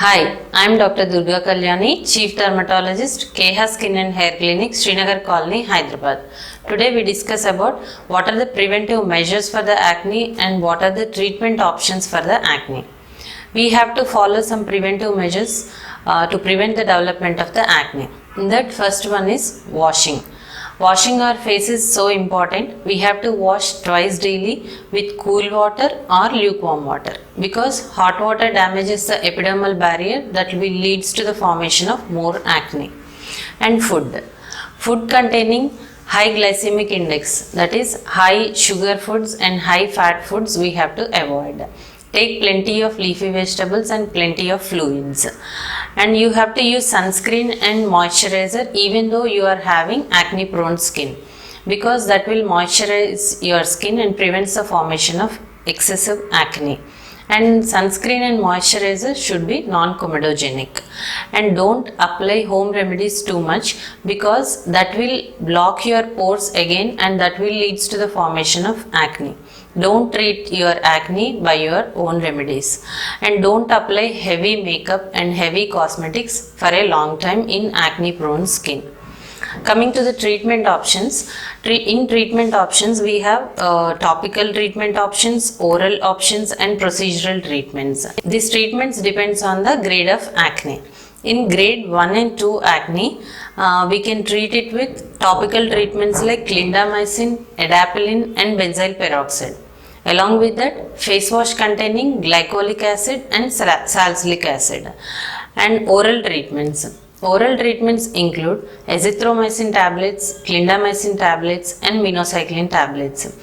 Hi, I am Dr. Durga Kalyani, Chief Dermatologist, KH Skin and Hair Clinic, Srinagar Colony, Hyderabad. Today we discuss about what are the preventive measures for the acne and what are the treatment options for the acne. We have to follow some preventive measures to prevent the development of the acne. In that, first one is washing. Washing our face is so important. We have to wash twice daily with cool water or lukewarm water because hot water damages the epidermal barrier that will leads to the formation of more acne. And food containing high glycemic index, that is high sugar foods and high fat foods we have to avoid. Take plenty of leafy vegetables and plenty of fluids. And you have to use sunscreen and moisturizer even though you are having acne prone skin, because that will moisturize your skin and prevents the formation of excessive acne. And sunscreen and moisturizer should be non-comedogenic. And don't apply home remedies too much because that will block your pores again and that will leads to the formation of acne. Don't treat your acne by your own remedies, and don't apply heavy makeup and heavy cosmetics for a long time in acne prone skin. Coming to the treatment options, in treatment options we have topical treatment options, oral options and procedural treatments. These treatments depends on the grade of acne. In grade 1 and 2 acne, we can treat it with topical treatments like clindamycin, adapalene and benzyl peroxide. Along with that, face wash containing glycolic acid and salicylic acid. And oral treatments. Oral treatments include azithromycin tablets, clindamycin tablets and minocycline tablets.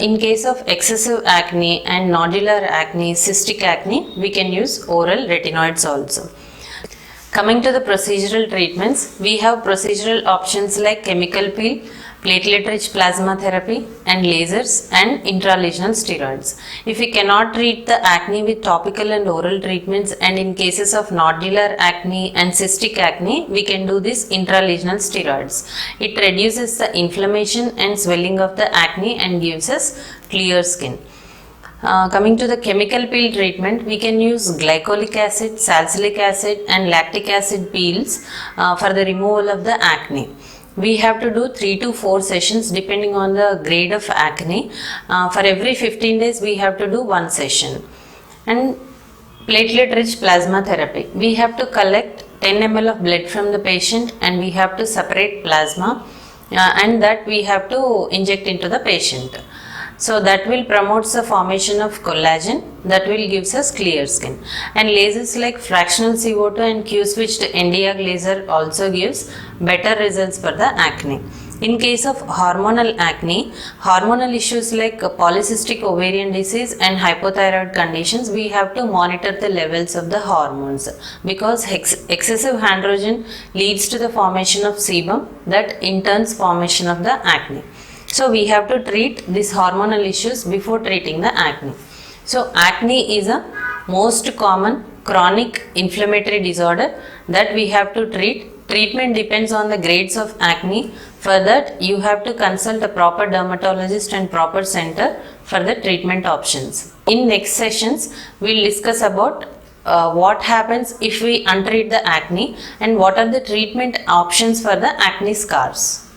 In case of excessive acne and nodular acne, cystic acne, we can use oral retinoids also. Coming to the procedural treatments, we have procedural options like chemical peel, platelet-rich plasma therapy and lasers and intralesional steroids. If we cannot treat the acne with topical and oral treatments, and in cases of nodular acne and cystic acne, we can do this intralesional steroids. It reduces the inflammation and swelling of the acne and gives us clear skin. Coming to the chemical peel treatment, we can use glycolic acid, salicylic acid and lactic acid peels for the removal of the acne. We have to do 3 to 4 sessions depending on the grade of acne. For every 15 days we have to do 1 session. And platelet rich plasma therapy. We have to collect 10 ml of blood from the patient and we have to separate plasma and that we have to inject into the patient. So that will promote the formation of collagen that will gives us clear skin. And lasers like fractional CO2 and Q-switched Nd:YAG laser also gives better results for the acne. In case of hormonal acne, hormonal issues like polycystic ovarian disease and hypothyroid conditions, we have to monitor the levels of the hormones because excessive androgen leads to the formation of sebum that in turn formation of the acne. So we have to treat these hormonal issues before treating the acne. So acne is a most common chronic inflammatory disorder that we have to treat. Treatment depends on the grades of acne. For that, you have to consult a proper dermatologist and proper center for the treatment options. In next sessions, we'll discuss about what happens if we untreat the acne and what are the treatment options for the acne scars.